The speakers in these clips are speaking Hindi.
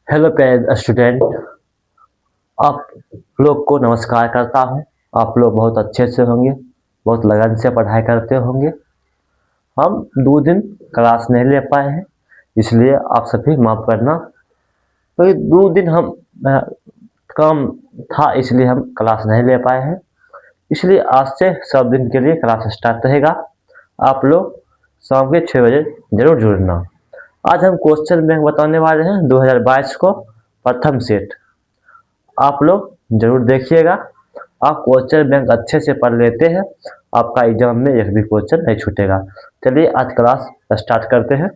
हेलो प्यारे स्टूडेंट, आप लोग को नमस्कार करता हूँ। आप लोग बहुत अच्छे से होंगे, बहुत लगन से पढ़ाई करते होंगे। हम 2 दिन क्लास नहीं ले पाए हैं, इसलिए आप सभी माफ़ करना। तो ये 2 दिन हम काम था, इसलिए हम क्लास नहीं ले पाए हैं। इसलिए आज से सब दिन के लिए क्लास स्टार्ट रहेगा। आप लोग शाम के 6 बजे जरूर जुड़ना। आज हम क्वेश्चन बैंक बताने वाले हैं 2022 को प्रथम सेट। आप लोग जरूर देखिएगा। आप क्वेश्चन बैंक अच्छे से पढ़ लेते हैं, आपका एग्जाम में एक भी क्वेश्चन नहीं छूटेगा। चलिए आज क्लास स्टार्ट करते हैं।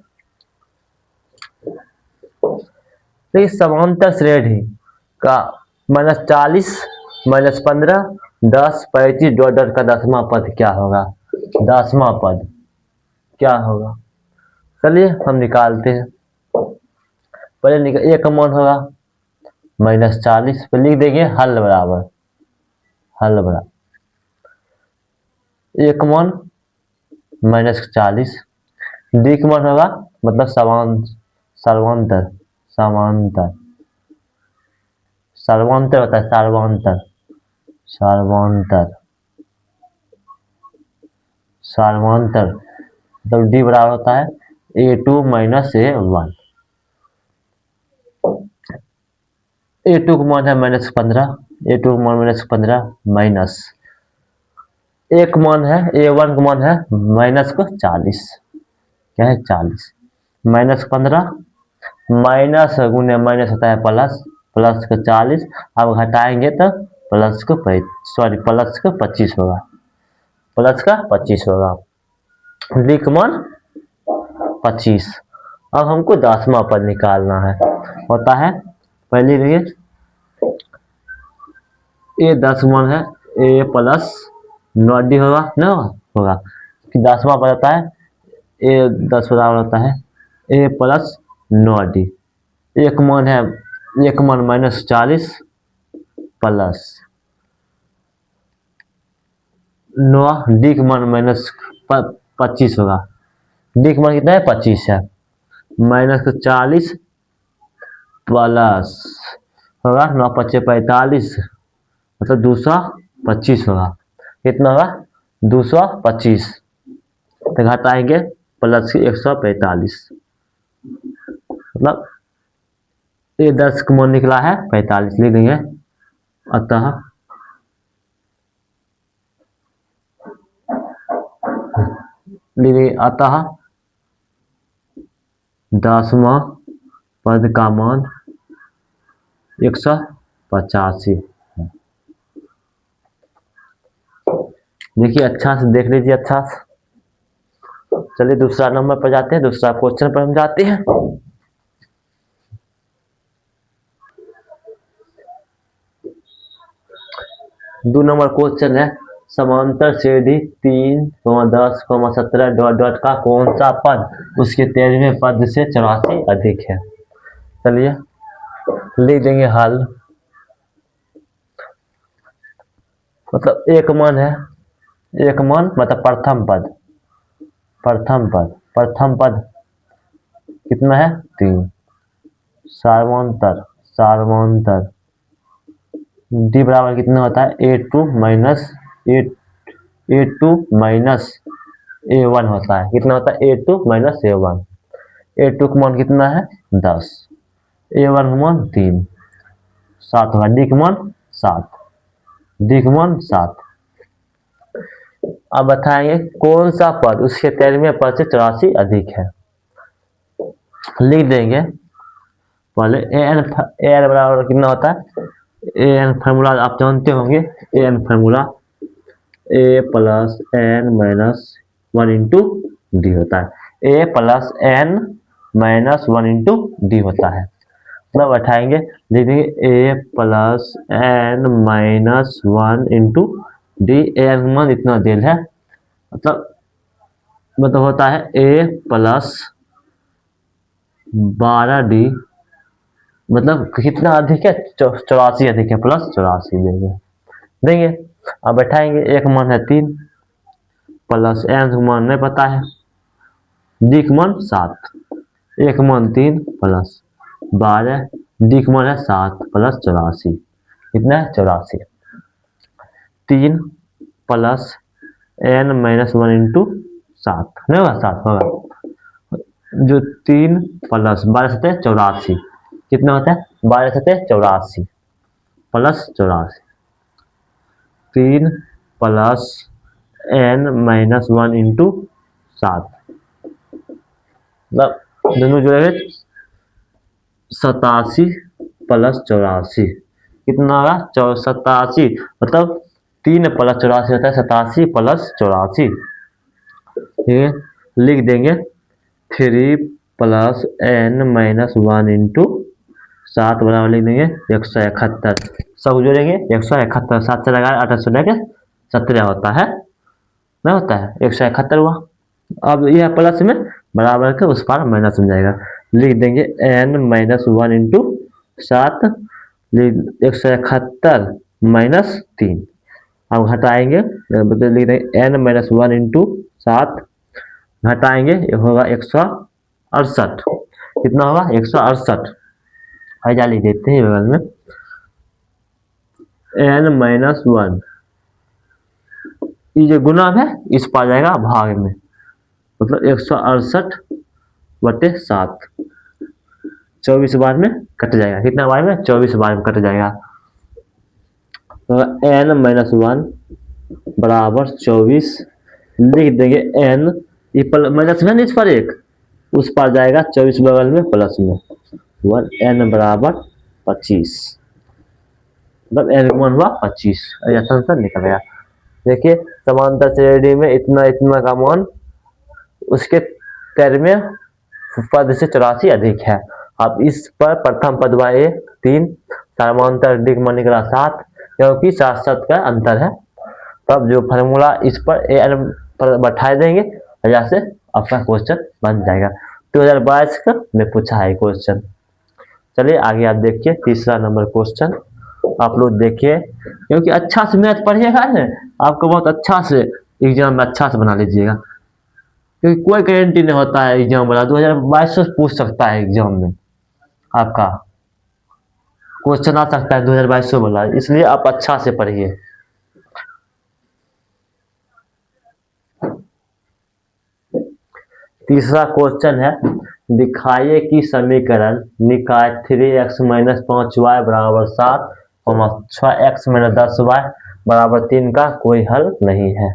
तो इस समांतर श्रेणी का -40 -15 10 35 डॉट डॉट का 10वां पद क्या होगा? 10वां पद क्या होगा? चलिए हम निकालते हैं। पहले एक कॉमन होगा -40 पे लिख देंगे हल बराबर, हल बराबर एक कॉमन -40 डी कॉमन होगा, मतलब सर्वांतर समांतर सर्वांतर होता है, सर्वांतर सर्वांतर सर्वांतर मतलब डी बराबर होता है A2 - A1। A2 का मान है -15, A2 का मान -15 माइनस एक मान है A1 का मान है -40, क्या है 40 -15 माइनस गुने माइनस होता है प्लस, प्लस का 40। अब घटाएंगे तो प्लस को प्लस का 25 होगा, प्लस का 25 होगा। डी का मान 25। अब हमको 10वां पद निकालना है। होता है पहले देखिए ए 10 मान है ए प्लस 9 डी होगा ना, होगा कि 10वां पद होता है ए 10 बराबर होता है ए प्लस 9 डी। एक मान है, एक मान -40 प्लस 9, डी का मान -25 होगा। डी का मान कितना है 25 है, -40 प्लस होगा 9×5 = 45, मतलब 225 होगा। कितना होगा 225, तो घटाएंगे प्लस की 145, मतलब ये 10 का मान निकला है 45 लिख देंगे। अतः अतः 10वां पद का मान 185 है। देखिए अच्छा से देख लीजिए, अच्छा से। चलिए दूसरा नंबर पर जाते हैं, दूसरा क्वेश्चन पर हम जाते हैं। दो नंबर क्वेश्चन है, समांतर श्रेणी 3, 10, 17 डॉट डॉट का कौन सा पद उसके 13वें पद से 84 अधिक है? चलिए लिख देंगे हल। मतलब एक मान है, एक मान मतलब प्रथम पद, प्रथम पद, प्रथम पद कितना है 3, सार्वंतर सार्वंतर डी बराबर कितना होता है A2 माइनस A1 होता है। कितना होता है A2 - A1। A2 का मान कितना है 10, A1 का मान 3, 7 होगा। डी का मान 7, डी का मान 7। अब बताएंगे कौन सा पद उसके 13वें पद से 84 अधिक है। लिख देंगे पहले एन बराबर कितना होता है, एन फार्मूला आप जानते होंगे। N formula a plus n minus 1 × d होता है। A plus n minus 1 × d होता है। मतलब उठाएंगे, लिख देंगे a plus n minus 1 × d. N मान इतना देल है, मतलब होता है ए प्लस 12D, मतलब कितना अधिक है 84 अधिक है, प्लस 84 देंगे देंगे। अब बैठाएंगे, एक मान है 3 प्लस एन मान नहीं पता है, डी का मान 7, एक मान 3 प्लस 12, डी का मान है 7 प्लस 84, कितना है 84। 3 प्लस n माइनस 1 इंटू 7 नहीं होगा, 7 होगा। जो 3 प्लस 12 सत्ते 84, कितना होता है 12 सत्ते 84 plus 84। 3 plus n minus 1 into 7, मतलब दोनों जोड़ेंगे 87 प्लस 84, कितना होगा 87, मतलब 3 प्लस 84 होता है 87 प्लस 84। ठीक है, लिख देंगे 3 प्लस n माइनस 1 इंटू 7 बराबर लिख देंगे 171। सब जोड़ेंगे 171, 7 से लगाए 8 से लेके 17 होता है, नहीं होता है 171 हुआ। अब यह प्लस में बराबर के उस पार माइनस में जाएगा, लिख देंगे n माइनस 1 इंटू 7, 171 माइनस 3। अब घटाएंगे, लिख देंगे n माइनस 1 इंटू 7, घटाएंगे होगा 168, कितना होगा 168। हजा लिख देते हैं बगल में n माइनस 1, ये जो गुना है इस पर जाएगा भाग में, मतलब 168 बटे 7, 24 बार में कट जाएगा, कितना बार में 24 बार में कट जाएगा। तो n माइनस 1 बराबर 24, लिख देंगे n, ये माइनस में इस पर एक, उस पर जाएगा 24 बगल में प्लस में 1, n बराबर 25, मतलब n का मान हुआ 25। ऐसा निकल गया। देखिए समांतर श्रेणी में इतना इतना का मान उसके पैर में पद से 84 अधिक है। अब इस पर प्रथम पद हुआ ए 3, समांतर डी का मान निकला 7, क्योंकि 7 7 का अंतर है। तब जो फार्मूला इस पर ए एन पर बैठा देंगे, वजह से आपका क्वेश्चन बन जाएगा। 2022 का में पूछा है क्वेश्चन। चलिए आगे आप देखिए तीसरा नंबर क्वेश्चन आप लोग देखिए, क्योंकि अच्छा से मैथ पढ़िएगा ना, आपको बहुत अच्छा से एग्जाम में अच्छा से बना लीजिएगा, क्योंकि कोई गारंटी नहीं होता है एग्जाम वाला 2022 से पूछ सकता है एग्जाम में, आपका क्वेश्चन आ सकता है 2022 वाला, इसलिए आप अच्छा से पढ़िए। तीसरा क्वेश्चन है, दिखाइए कि समीकरण निकाय 3x माइनस 5y बराबर 7, 6x माइनस 10y बराबर 3 का कोई हल नहीं है।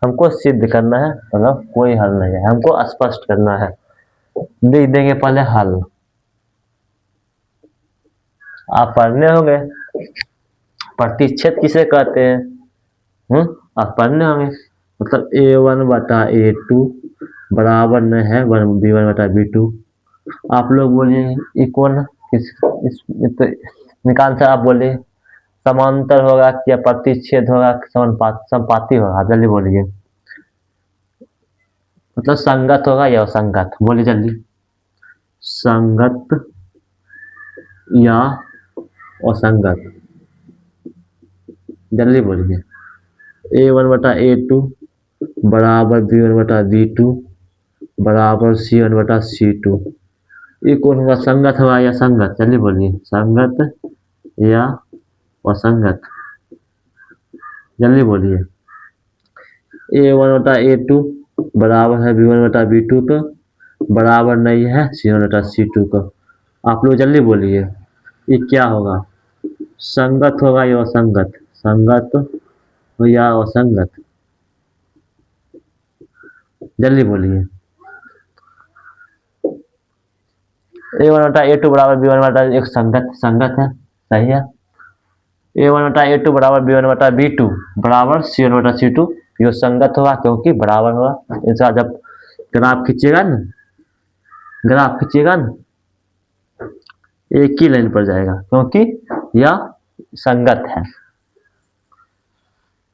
हमको सिद्ध करना है, मतलब कोई हल नहीं है, हमको स्पष्ट करना है। लिख देंगे पहले हल, आप पढ़ने होंगे प्रतिच्छेद किसे कहते हैं, आप पढ़ने होंगे, मतलब a1 बटा a2 बराबर न है b1 बटा b2। आप लोग बोलिए ये कौन किस तो निकाल से आप बोलिए समांतर होगा या प्रतिच्छेद होगा, समानुपाती होगा, जल्दी बोलिए, मतलब संगत होगा या असंगत, बोलिए जल्दी, संगत या असंगत, जल्दी बोलिए। a1 बटा a2 बराबर b1 बटा b2 बराबर c1 बटा c2, ये कौन होगा, संगत होगा या संगत, जल्दी बोलिए, संगत या असंगत, जल्दी बोलिए। a1 बटा a2 बराबर है b1 बटा b2 का, बराबर नहीं है c1 बटा c2 का। आप लोग जल्दी बोलिए ये क्या होगा, संगत होगा या असंगत, संगत या असंगत, जल्दी बोलिए। a1 बटा a2 बराबर b1 बटा, एक संगत है, सही है। a1 बटा a2 बराबर b1 बटा b2 बराबर c1 बटा c2, ये संगत होगा क्योंकि बराबर होगा। इसका जब ग्राफ खींचेगा ना, ग्राफ खींचेगा ना एक ही लाइन पर जाएगा, क्योंकि यह संगत है।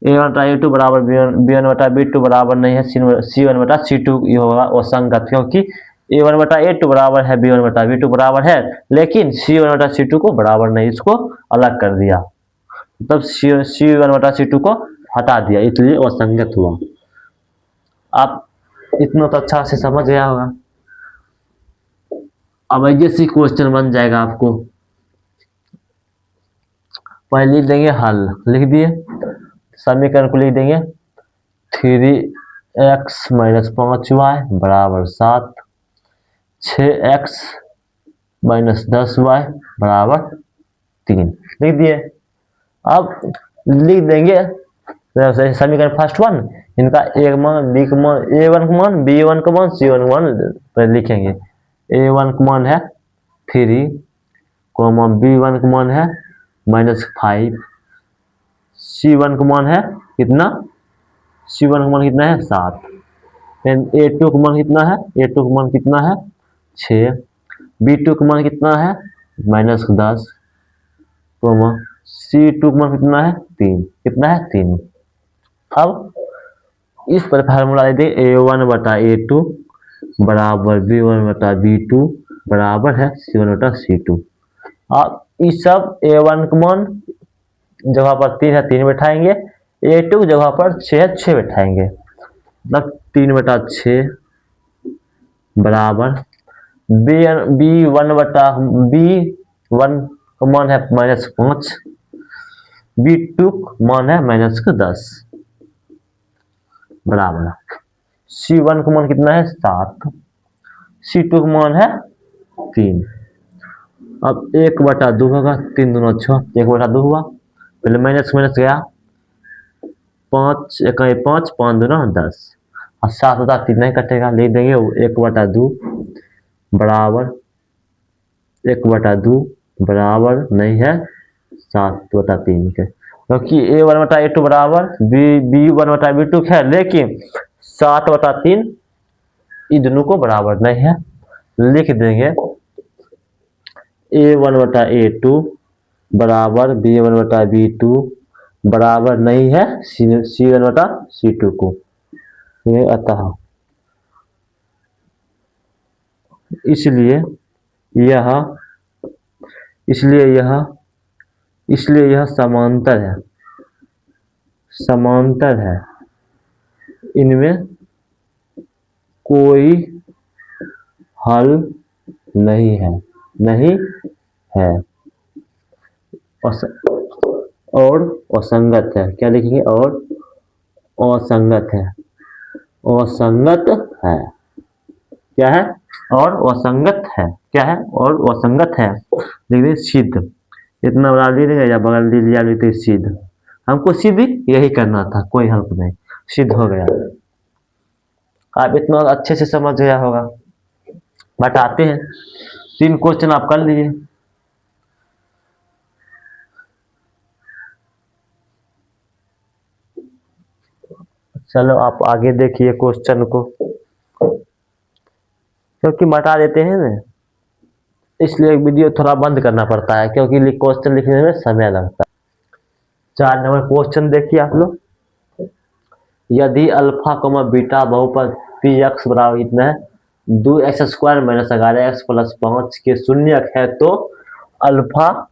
a1 बटा a2 बराबर b1 बटा b2 बराबर नहीं है c1 बटा c2, ये होगा असंगत, क्योंकि a1 बटा a2 बराबर है b1 बटा b2 बराबर है, लेकिन c1 बटा c2 को बराबर नहीं, इसको अलग कर दिया, मतलब c1 बटा c2 को हटा दिया, इसलिए असंगत हुआ। आप इतना तो अच्छा से समझ गया होगा। अब जैसे क्वेश्चन बन जाएगा आपको, पहले लिख देंगे हल, लिख दिए, समीकरण को लिख देंगे 3x माइनस 5y बराबर 7, 6x माइनस 10y बराबर 3, लिख दिए। अब लिख देंगे समीकरण फर्स्ट वन, इनका एक मान, बी का मान, a1 का मान, b1 का मान, c1 का मान लिखेंगे। a1 का मान है 3, b1 का मान है -5, c1 का मान है कितना, c1 का मान कितना है 7, फिर a2 का मान कितना है, a2 का मान कितना है 6, b2 का मान कितना है -10, c2 का मान कितना है 3, कितना है 3। अब इस पर फार्मूला दे दें a1 बटा a2 बराबर b1 बटा b2 बराबर है c1 बटा c2। अब इस सब a1 का मान जगह पर 3 है 3 बैठाएंगे, a2 की जगह पर 6 है 6 बैठाएंगे, मतलब 3 बटा 6 बराबर b1 बटा b1 का मान है -5, b2 का मान है -10 बराबर c1 का मान कितना है 7, c2 का मान है 3। अब 1/2 होगा, 3 दूना 6, 1/2 हुआ, पहले माइनस गया, 5 1 5, 5 दूना 10, और 7 होता 3 नहीं कटेगा, लिख देंगे 1/2 बराबर 1/2 बराबर नहीं है 7/3 के, क्योंकि a1 बटा a2 बराबर b1 बटा b2 है, लेकिन 7/3 इन दोनों को बराबर नहीं है। लिख देंगे a1 बटा a2 बराबर b1 बटा b2 बराबर नहीं है c1 बटा c2 को, ये अतः इसलिए यह समांतर है, इनमें कोई हल नहीं है और असंगत है। क्या लिखेंगे, और असंगत है, क्या है, और असंगत है, क्या है, और असंगत है। देखिए सिद्ध, इतना बड़ा ले लेंगे या बगल ले लिया लेते सिद्ध, हमको सिद्ध यही करना था, कोई हल्प नहीं, सिद्ध हो गया। आप इतना अच्छे से समझ गया होगा। बताते हैं 3 क्वेश्चन आप कर लीजिए। चलो आप आगे देखिए क्वेश्चन को, क्योंकि बता देते हैं ना, इसलिए वीडियो थोड़ा बंद करना पड़ता है, क्योंकि क्वेश्चन लिखने में समय लगता है। 4 नंबर क्वेश्चन देखिए आप लोग, यदि अल्फा बीटा बहुपद px बराबर कितना है 2x² माइनस 11x प्लस 5 के शून्यक है, तो अल्फा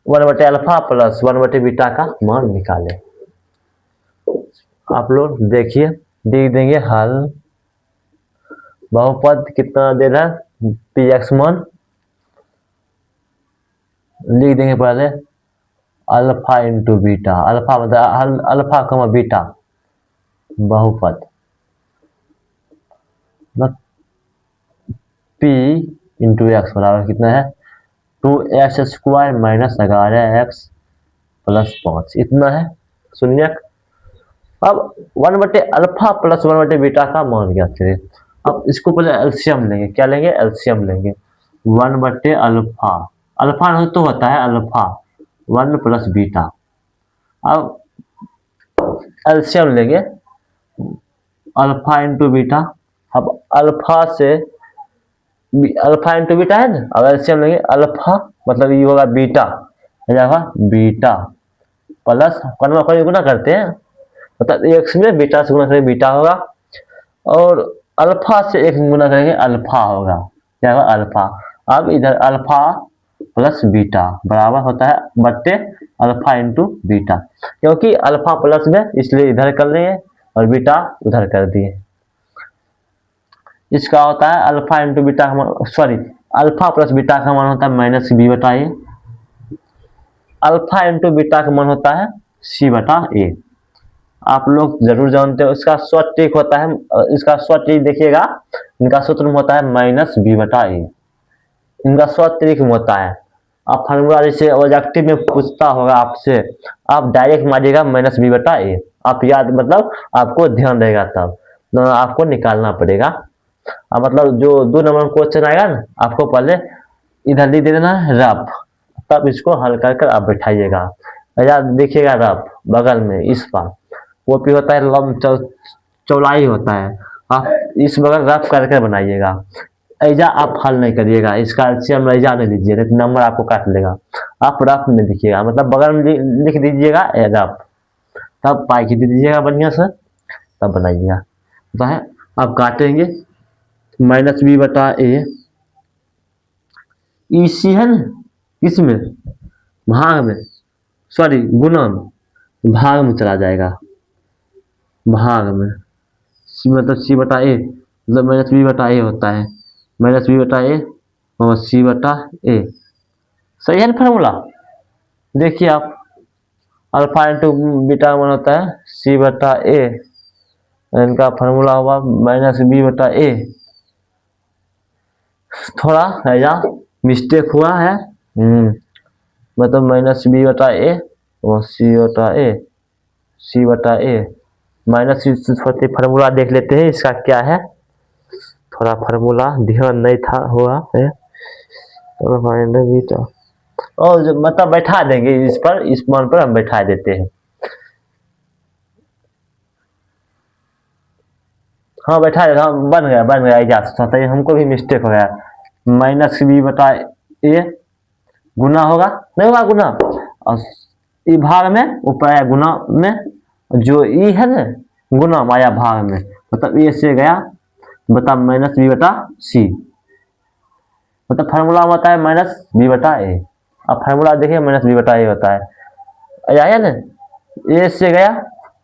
1/अल्फा प्लस 1/बीटा का मान निकालें। आप लोग देखिए, लिख देंगे हल, बहुपद कितना दे रहा है px मान, लिख देंगे पहले अल्फा इंटू बीटा, अल्फा मतलब अल्फा बीटा बहुपद, p इंटू एक्स बराबर कितना है 2x² माइनस 11x प्लस 5, इतना है शून्यक। अब 1/अल्फा प्लस 1/बीटा का मान ज्ञात करें। अब इसको पहले एलसीएम लेंगे, क्या लेंगे, एलसीएम लेंगे। 1/अल्फा, अल्फा तो होता है अल्फा 1 प्लस बीटा, अब एलसीएम लेंगे अल्फा इंटू बीटा। अब अल्फा इंटू बीटा है ना, अब एलसीएम लेंगे अल्फा मतलब ये होगा बीटा, हो जाएगा बीटा प्लस गुना करते हैं, मतलब एक्स में बीटा से गुना करेंगे बीटा होगा, और अल्फा से एक्स गुना करेंगे अल्फा होगा, क्या होगा अल्फा। अब इधर अल्फा प्लस बीटा बराबर होता है बट्टे अल्फा इंटू बीटा, क्योंकि अल्फा प्लस में इसलिए इधर कर लेंगे और बीटा उधर कर दिए। इसका होता है alpha into beta, sorry alpha plus beta का मान होता है माइनस बी बटा ए। अल्फा इंटू बीटा का मान होता है सी बटा ए। आप लोग जरूर जानते हो। इसका शॉर्ट ट्रिक होता है, इसका शॉर्ट ट्रिक देखिएगा, इनका सूत्र में होता है माइनस बी बटा ए। इनका शॉर्ट ट्रिक में होता है, आप फार्मूला जैसे ऑब्जेक्टिव में पूछता होगा आपसे, आप डायरेक्ट मारिएगा माइनस बी बटा ए। आप याद मतलब आपको ध्यान रहेगा, तब आपको निकालना पड़ेगा। अब मतलब जो 2 नंबर क्वेश्चन आएगा ना, आपको पहले इधर लिख देना है रफ, तब इसको हल कर कर आप बैठाइएगा। याद देखिएगा रफ बगल में इस पार वो भी होता है लंब चौड़ाई होता है, आप इस बगल रफ करके बनाइएगा। ऐजा आप हल नहीं करिएगा, इसका हम ऐजा नहीं दीजिए, नंबर आपको काट लेगा। आप रफ में लिखिएगा, मतलब बगल में लिख दीजिएगा रफ, तब पाई की दे दीजिएगा बढ़िया से, तब बनाइएगा। तो है आप काटेंगे माइनस बी बटा ए, इसी है ना किसमें भाग में, सॉरी गुना में, भाग में चला जाएगा, भाग में सी मतलब सी बटा ए, मतलब माइनस बी बटा ए होता है, माइनस बी बटा ए और सी बटा ए। सही है ना फार्मूला? देखिए आप, अल्फा इंटू बीटा वन होता है सी बटा ए, इनका फार्मूला हुआ माइनस बी बटा ए। थोड़ा ऐसा मिस्टेक हुआ है, मतलब माइनस बी बटा ए और सी बटा ए, सी बटा ए माइनस फार्मूला देख लेते हैं इसका क्या है। थोड़ा फार्मूला ध्यान नहीं था हुआ है, बीटा और मतलब बैठा देंगे इस पर, इस मान पर हम बैठा देते हैं। हाँ बैठा देता हूँ, बन गया एग्जास्ट, हमको भी मिस्टेक हो गया। माइनस बी बटा ए गुना होगा, नहीं होगा गुना, और ई भाग में ऊपर आया गुना में, जो ई है ना गुना माया भाग में, मतलब ए से गया, बता माइनस बी बटा सी, मतलब फार्मूला होता है माइनस बी बटा ए। अब फार्मूला देखिए माइनस बी बटा ए होता है, आया ना, ए से गया।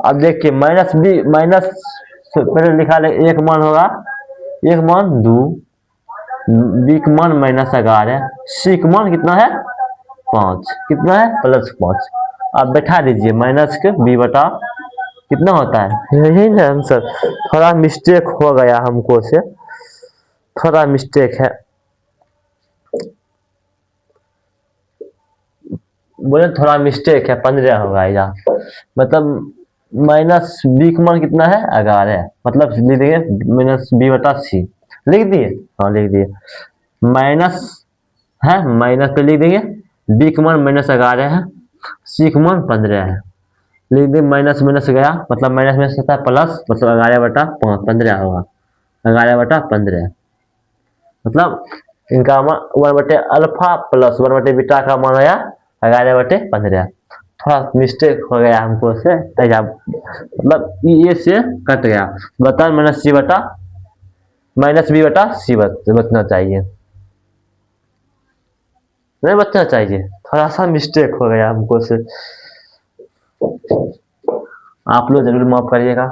अब देखिए माइनस बी, माइनस पहले लिखा ले, एक मान होगा, एक मान 2, बी का मान -11, सी का मान कितना है 5, कितना है +5। आप बैठा दीजिए माइनस के बी बटा कितना होता है, यही ना आंसर। थोड़ा मिस्टेक हो गया हमको से, थोड़ा मिस्टेक है, बोले थोड़ा मिस्टेक है, 15 होगा या मतलब माइनस बी का मान कितना है 11, मतलब लिख देंगे माइनस बी बटा सी, लिख दिए, हाँ लिख दिए। माइनस है, माइनस पे लिख देंगे, बी का मान -11 है, सी का मान 15 है, लिख देंगे माइनस माइनस गया, मतलब माइनस में होता है प्लस, मतलब 11 बटा 15 होगा, 11 बटा 15, मतलब इनका मान 1 बटे अल्फा प्लस 1 बटे बीटा का मान आया 11 बटे 15। थोड़ा मिस्टेक हो गया हमको से, मतलब ये से कट गया, बता माइनस सी बटा माइनस बी बटा सी बचना चाहिए, नहीं बचना चाहिए, थोड़ा सा मिस्टेक हो गया हमको से, आप लोग जरूर माफ करिएगा।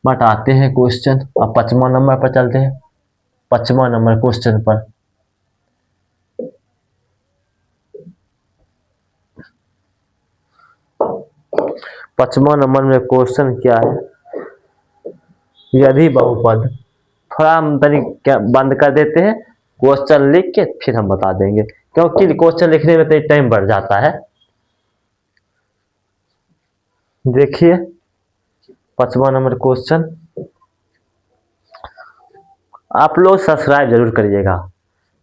बट आते हैं क्वेश्चन, अब 5वां नंबर पर चलते हैं, 5वां नंबर क्वेश्चन पर। पांचवा नंबर में क्वेश्चन क्या है, यदि बहुपद, थोड़ा हम तरीके बंद कर देते हैं, क्वेश्चन लिख के फिर हम बता देंगे, क्योंकि क्वेश्चन लिखने में तो टाइम बढ़ जाता है। देखिए 5वां नंबर क्वेश्चन, आप लोग सब्सक्राइब जरूर करिएगा,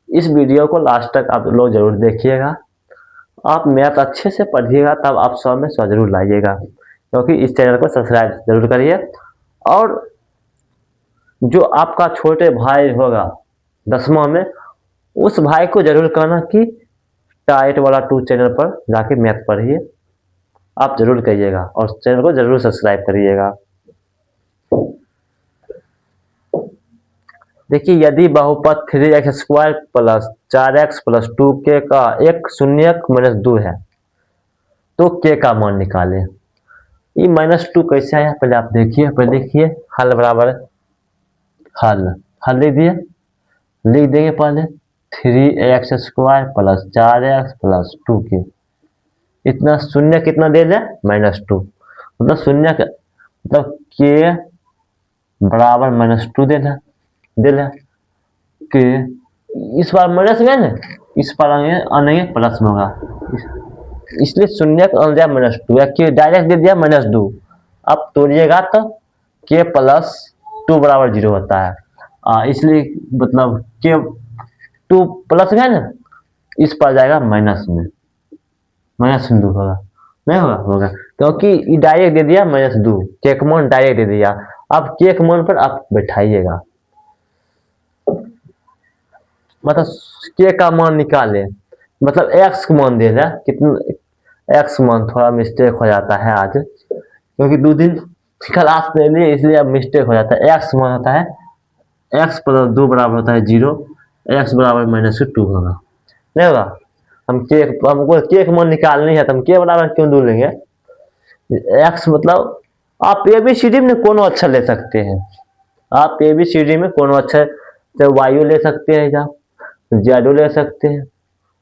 इस वीडियो को लास्ट तक आप लोग जरूर देखिएगा, आप मैथ अच्छे से पढ़िएगा, तब आप 100 में 100 जरूर लाइएगा, क्योंकि इस चैनल को सब्सक्राइब जरूर करिए। और जो आपका छोटे भाई होगा 10वां में, उस भाई को जरूर कहना कि टाइट वाला 2 चैनल पर जाके मैथ पढ़िए, आप जरूर करिएगा, और चैनल को जरूर सब्सक्राइब करिएगा। देखिए यदि बहुपद 3x² plus 4x plus 2k का एक शून्यक -2 है, तो k का मान निकालें। ये -2 कैसे आया पहले आप देखिए, पहले देखिए हल बराबर हल, हल लिख दिए, लिख देंगे पहले 3x² plus 4x plus 2k। इतना शून्य कितना दे दे -2, मतलब शून्य का मतलब के बराबर -2 दे दे के। इस बार माइनस में ना, इस बार आने प्लस में होगा, इसलिए शून्य का दिया -2 या के डायरेक्ट दे दिया -2। अब तोड़िएगा तो के प्लस 2 बराबर 0 होता है। इसलिए मतलब के 2 प्लस में है ना, इस पर जाएगा माइनस में, -2 होगा, नहीं होगा क्योंकि डायरेक्ट दे दिया -2, के का मान डायरेक्ट दे दिया। अब के के मान पर आप बैठाइएगा, मतलब के का मान निकाले, मतलब एक्स का मान दे रहा कितना, एक्स मान थोड़ा मिस्टेक हो जाता है आज, क्योंकि 2 दिन क्लास ले लिए इसलिए अब मिस्टेक हो जाता है। एक्स मान होता है एक्स प्लस 2 बराबर होता है 0, एक्स बराबर -2 होगा, नहीं होगा। हमको के का मान निकालनी है तो हम के बराबर क्यों 2 लेंगे। एक्स मतलब आप ABCD में कोनो अक्षर ले सकते हैं, आप ABCD में कोनो अक्षर, चाहे वायु ले सकते हैं या जेडो ले सकते हैं,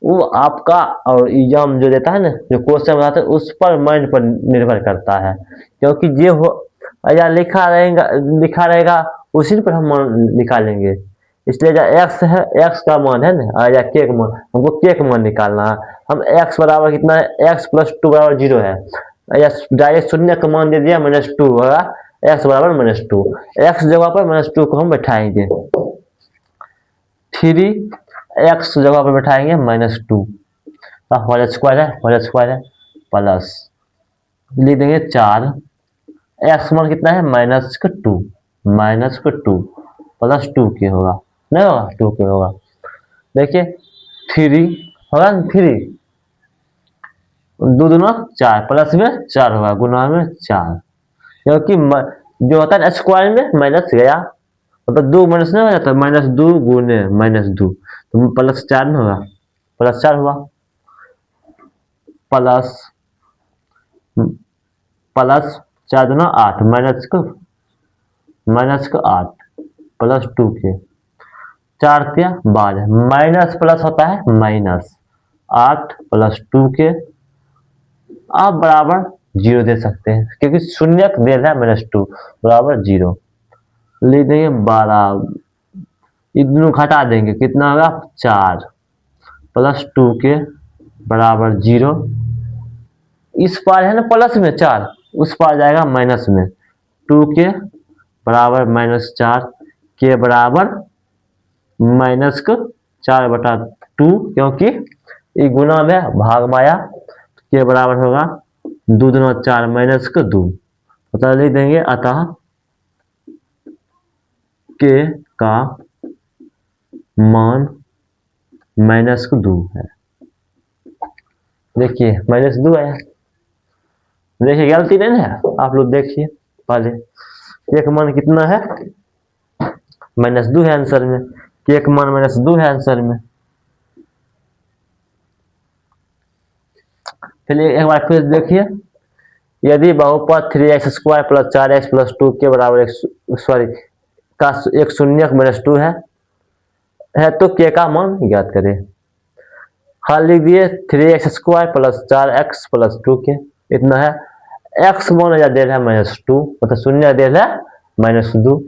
वो आपका और एग्जाम जो देता है ना, जो क्वेश्चन बनाता है उस पर माइंड पर निर्भर करता है, क्योंकि जो हो या लिखा रहेगा उसी पर हम निकालेंगे। इसलिए जो एक्स है, एक्स का मान है ना, या के का मान, हमको के का मान निकालना है। हम एक्स बराबर कितना है, एक्स प्लस 2 बराबर 0 है, या डायरेक्ट शून्य का मान दे दिया -2 होगा, एक्स बराबर -2, एक्स जगह पर -2 को हम बैठाएंगे, 3x जगह पर बैठाएंगे -2, होल स्क्वायर है प्लस लिख देंगे 4, एक्स मान कितना है -2 प्लस 2 के होगा, नहीं होगा 2 के होगा। देखिए 3 होगा ना, 3 2 दूना 4 प्लस में 4 होगा, गुना में 4, क्योंकि जो होता है स्क्वायर में माइनस गया, मतलब 2 माइनस नहीं हो जाता, -2 गुने -2 तो +4 नहीं होगा, +4 हुआ, प्लस 4 दूना 8 माइनस का 8 प्लस 2 के 4 क्या 12, माइनस प्लस होता है माइनस 8 प्लस 2 के, आप बराबर 0 दे सकते हैं क्योंकि शून्य दे रहा है -2 बराबर 0, लिख देंगे 12, इतना घटा देंगे कितना होगा 4 प्लस 2 के बराबर 0, इस पार है ना प्लस में 4, उस पार जाएगा माइनस में, 2 के बराबर -4 के बराबर -4/2, क्योंकि ये गुना में भाग माया, के बराबर होगा 2 दूना 4 -2, मतलब लिख देंगे अतः के का मान -2 है। देखिए -2 आया, देखिए गलती नहीं है, आप लोग देखिए पहले के का मान कितना है -2 है आंसर में, के का मान -2 है आंसर में। चलिए एक बार फिर देखिए, यदि बहुपद 3x² प्लस 4x प्लस 2 के बराबर का एक शून्य -2 है तो के का मान ज्ञात करें। हल लिख दिए 3x² प्लस 4x प्लस 2 के, इतना है, एक्स मान या दे रहा है -2, मतलब शून्य दे रहा है -2।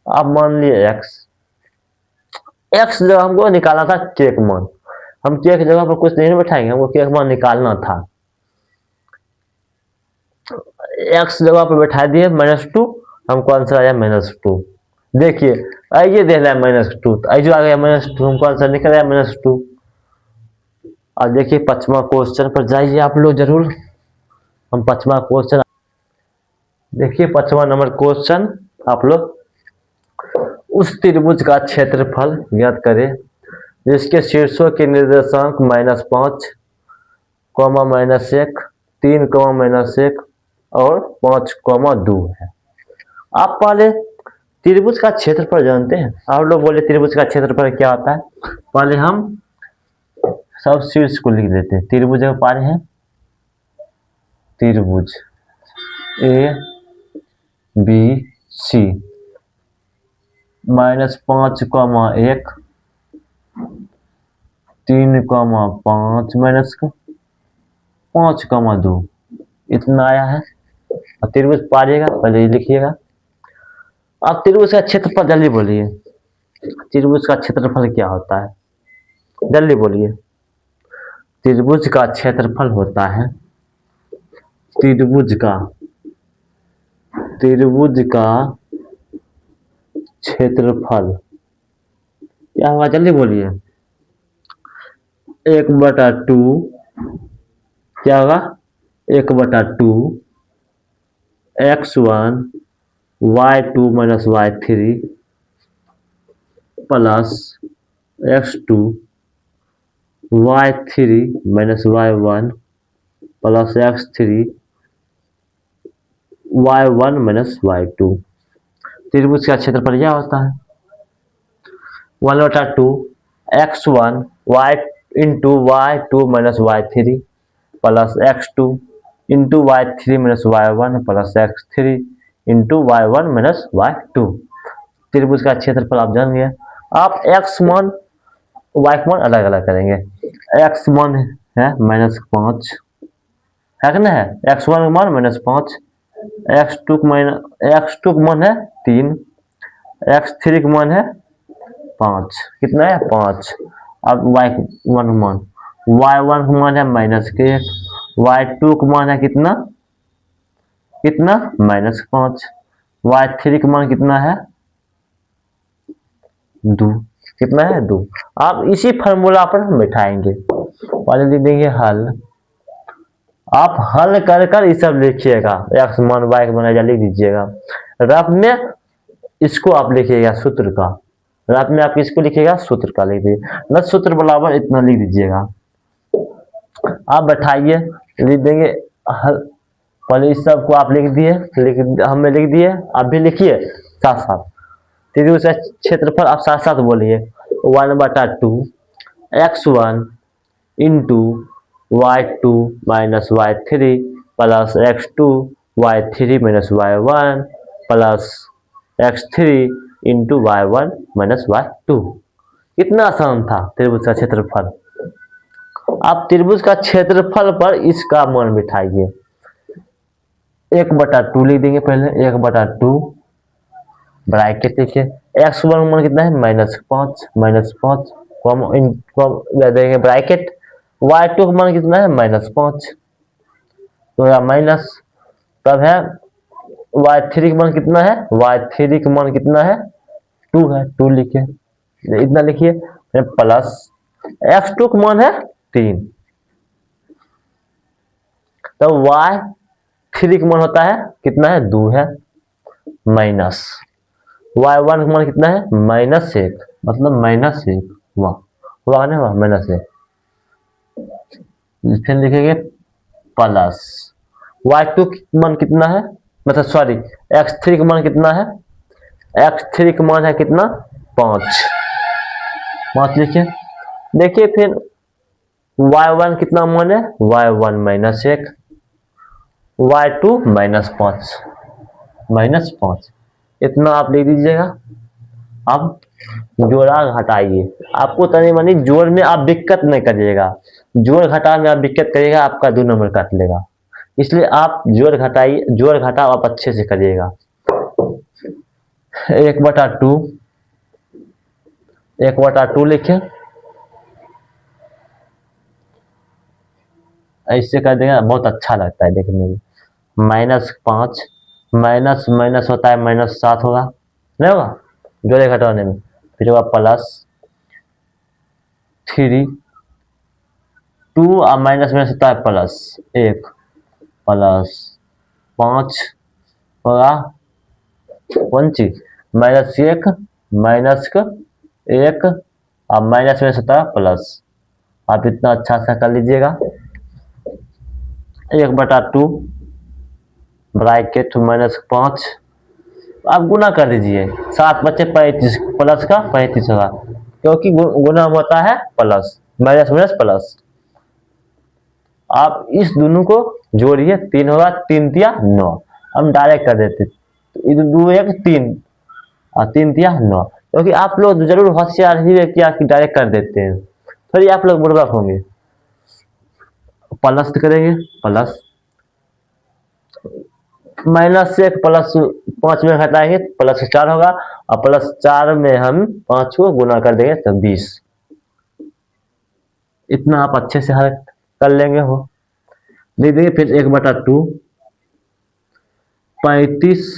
अब मान लिए एक्स जगह हमको निकालना था के का मान, हम के की जगह पर कुछ नहीं बैठाएंगे, हमको के का मान निकालना था, एक्स जगह पर बैठा दिए -2, हमको आंसर आया -2। देखिए ये दे रहा है -2, तो जो आ गया -2, हमको आंसर निकल आया -2। और देखिए 5वां क्वेश्चन पर जाइए आप लोग जरूर, हम 5वां क्वेश्चन देखिए, 5वां नंबर क्वेश्चन आप लोग, उस त्रिभुज का क्षेत्रफल ज्ञात करें जिसके शीर्षों के निर्देशांक -5, -1, 3, -1 और 5, 2 है। आप पहले त्रिभुज का क्षेत्रफल जानते हैं, आप लोग बोले त्रिभुज का क्षेत्रफल क्या होता है, पहले हम सब शीर्ष को लिख देते हैं। त्रिभुज में पारे हैं, त्रिभुज A B C -5, 1 3,5 माइनस का 5,2 इतना आया है। अब त्रिभुज पारिएगा, पहले ये लिखिएगा। अब त्रिभुज का क्षेत्रफल जल्दी बोलिए, त्रिभुज का क्षेत्रफल क्या होता है, जल्दी बोलिए। त्रिभुज का क्षेत्रफल होता है, त्रिभुज का क्षेत्रफल क्या होगा, जल्दी बोलिए। 1/2 क्या होगा, 1/2 x1 y2 minus y3 plus x2 y3 minus y1 plus x3 y1 minus y2। त्रिभुज का क्षेत्रफल क्या होता है, 1/2 x1 y into y2 minus y3 plus x2 into y3 minus y1 plus x3 into y1 minus y2। त्रिभुज का क्षेत्रफल आप जान गए। आप x मान y मान अलग अलग करेंगे। x मान है -5 है कि ना, है x1 मान -5, x2 का मान है 3, x3 का मान है 5, कितना है 5। अब y1 मान, y1 का मान है -1, y2 का मान है कितना -5, y3 का मान कितना है 2, कितना है 2। आप इसी फार्मूला पर हम बैठाएंगे, पहले लिख देंगे हल। आप हल कर कर ये सब लिखिएगा, x मान y का मान लिख दीजिएगा। रफ में इसको आप लिखिएगा सूत्र का, रफ में आप इसको लिखिएगा सूत्र का लिख दीजिए, न सूत्र बराबर इतना लिख दीजिएगा। आप बैठाइए, लिख देंगे हल। पहले इस सब को आप लिख दिए, हमने लिख दिए, आप भी लिखिए साथ साथ। त्रिभुज का क्षेत्रफल आप साथ साथ बोलिए, 1/2 x1 into y2 minus y3 plus x2 y3 minus y1 plus x3 into y1 minus y2। कितना आसान था त्रिभुज का क्षेत्रफल। आप त्रिभुज का क्षेत्रफल पर इसका मान बिठाइए, 1/2 लिख देंगे पहले, 1/2 ब्रैकेट लिखिए। x1 मान कितना है -5 कम देंगे ब्रैकेट, y2 का मान कितना है -5 तो या माइनस, तब है y3 का मान कितना है, y3 का मान कितना है 2 है, 2 लिखिए, इतना लिखिए, प्लस x2 का मान है 3, तो y3 का मान होता है कितना है 2 है, माइनस y1 का मान कितना है -1, मतलब -1 हुआ ना, हुआ -1। फिर लिखेंगे प्लस y2 का मान कितना है, मतलब सॉरी x3 का मान कितना है, x3 का मान है कितना 5 लिखिए। देखिए फिर y1 कितना मान है, y1 -1, y2 -5 इतना आप लिख दीजिएगा। अब जोड़ा घटाइए, आपको तनी मनी जोड़ में आप दिक्कत नहीं करिएगा, जोड़ घटा में आप दिक्कत करिएगा आपका 2 नंबर काट लेगा, इसलिए आप जोड़ घटाइए, जोड़ घटा आप अच्छे से करिएगा। 1/2 लिखे, ऐसे कर देगा, बहुत अच्छा लगता है देखने में। -5 माइनस माइनस होता है -7 होगा, नहीं होगा जोड़े घटाने में, फिर होगा +3 2 और माइनस माइनस होता है +1 +5 होगा कौन चीज -1 -1 और माइनस में होता है प्लस। आप इतना अच्छा सा कर लीजिएगा। 1/2 ब्रैकेट -5 आप गुना कर दीजिए, 7 बचे 35 प्लस का 35 होगा, क्योंकि गुना होता है प्लस, माइनस माइनस प्लस। आप इस दोनों को जोड़िए, 3 होगा, 3 तिया 9, हम डायरेक्ट कर देते, 2 1 3 और 3 तिया 9, क्योंकि आप लोग जरूर होशियार ही है क्या कि डायरेक्ट कर देते हैं, फिर आप लोग बुड़बक होंगे। प्लस करेंगे, प्लस माइनस से प्लस 5 में घटाएंगे प्लस 4 होगा, और प्लस 4 में हम 5 को गुना कर देंगे तो 20। इतना आप अच्छे से हल कर लेंगे हो। लिख देंगे फिर 1/2 35,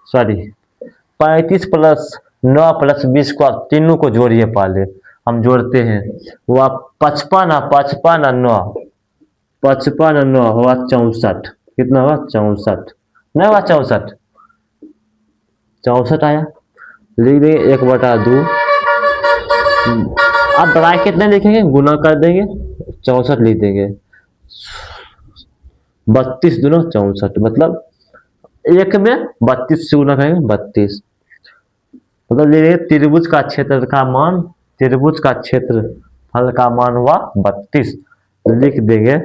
सॉरी 35 प्लस 9 प्लस 20 को आप तीनों को जोड़िए। पहले हम जोड़ते हैं, वो आप 55 और 55 और 9, 55 और 9 हुआ 64। कितना हुआ? 64 नहीं हुआ, 64, 64 आया। लिख देंगे 1/2। आप बढ़ा कितने लिखेंगे? गुना कर देंगे, 64 लिख देंगे। 32 दूना 64, मतलब एक में 32 से गुना करेंगे 32। मतलब ये त्रिभुज का क्षेत्र का मान, त्रिभुज का क्षेत्रफल का मान हुआ 32। लिख देंगे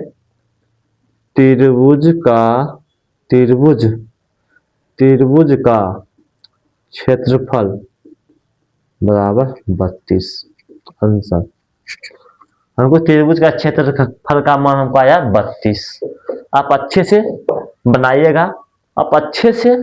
त्रिभुज का, त्रिभुज, त्रिभुज का क्षेत्रफल बराबर 32 आंसर। हमको त्रिभुज का क्षेत्रफल का मान हमको आया 32। आप अच्छे से बनाइएगा, आप अच्छे से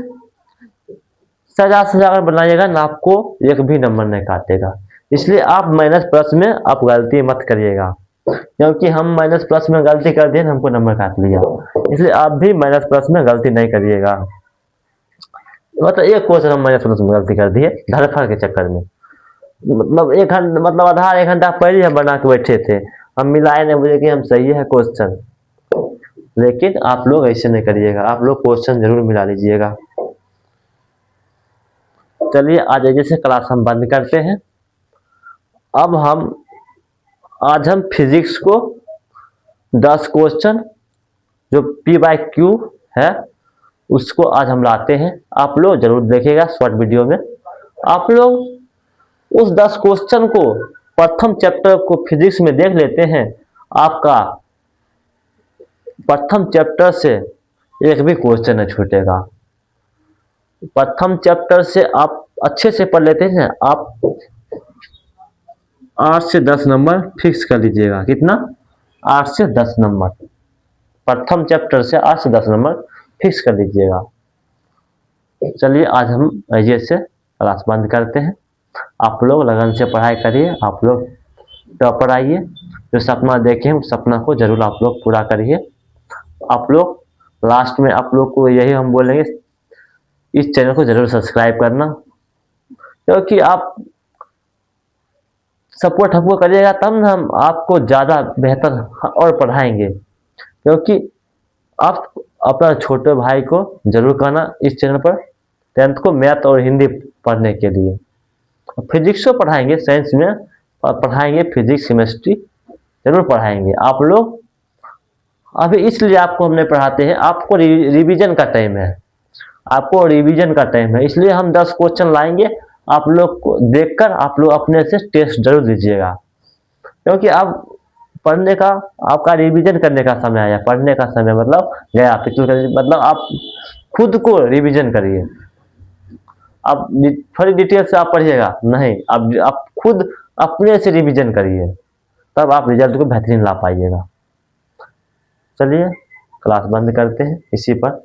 सजा सजा कर बनाइएगा ना, आपको एक भी नंबर नहीं काटेगा। इसलिए आप माइनस प्लस में आप गलती मत करिएगा, क्योंकि हम माइनस प्लस में गलती कर दिए हमको नंबर काट लिया। इसलिए आप भी माइनस प्लस में गलती नहीं करिएगा। मतलब एक क्वेश्चन हम माइनस प्लस में गलती कर दिए धरफड़ के चक्कर में, मतलब एक घंटा, मतलब आधा 1 घंटा पहले हम बना के बैठे थे, हम मिलाए नहीं, बोले कि हम सही है क्वेश्चन। लेकिन आप लोग ऐसे नहीं करिएगा, आप लोग क्वेश्चन जरूर मिला लीजिएगा। चलिए आज जैसे क्लास हम बंद करते हैं। अब आज हम फिजिक्स को 10 क्वेश्चन जो P/Q है उसको आज हम लाते हैं। आप लोग जरूर देखिएगा शॉर्ट वीडियो में। आप लोग उस 10 क्वेश्चन को प्रथम चैप्टर को फिजिक्स में देख लेते हैं, आपका प्रथम चैप्टर से एक भी क्वेश्चन नहीं छूटेगा। प्रथम चैप्टर से आप अच्छे से पढ़ लेते हैं, आप 8 से 10 नंबर फिक्स कर लीजिएगा। कितना? 8 से 10 नंबर, प्रथम चैप्टर से 8 से 10 नंबर फिक्स कर लीजिएगा। चलिए आज हम ऐसे से क्लास बंद करते हैं। आप लोग लगन से पढ़ाई करिए, आप लोग टॉपर आइए। जो सपना देखे उस सपना को जरूर आप लोग पूरा करिए। आप लोग लास्ट में आप लोग को यही हम बोलेंगे, इस चैनल को जरूर सब्सक्राइब करना, क्योंकि आप सपोर्ट हमको करिएगा तब ना हम आपको ज़्यादा बेहतर और पढ़ाएंगे। क्योंकि आप अपना छोटे भाई को जरूर कहना इस चैनल पर 10th को मैथ और हिंदी पढ़ने के लिए। फिजिक्स को पढ़ाएंगे, साइंस में पढ़ाएंगे, फिजिक्स केमिस्ट्री जरूर पढ़ाएंगे। आप लोग अभी इसलिए आपको हमने पढ़ाते हैं, आपको रिवीजन का टाइम है, आपको रिवीजन का टाइम है, इसलिए हम 10 क्वेश्चन लाएंगे। आप लोग को देखकर आप लोग अपने से टेस्ट जरूर दीजिएगा, क्योंकि आप पढ़ने का, आपका रिवीजन करने का समय आया। पढ़ने का समय मतलब गया, मतलब आप खुद को रिवीजन करिए। आप थोड़ी डिटेल से आप पढ़िएगा नहीं, आप खुद अपने से रिवीजन करिए, तब आप रिजल्ट को बेहतरीन ला पाइएगा। चलिए क्लास बंद करते हैं इसी पर।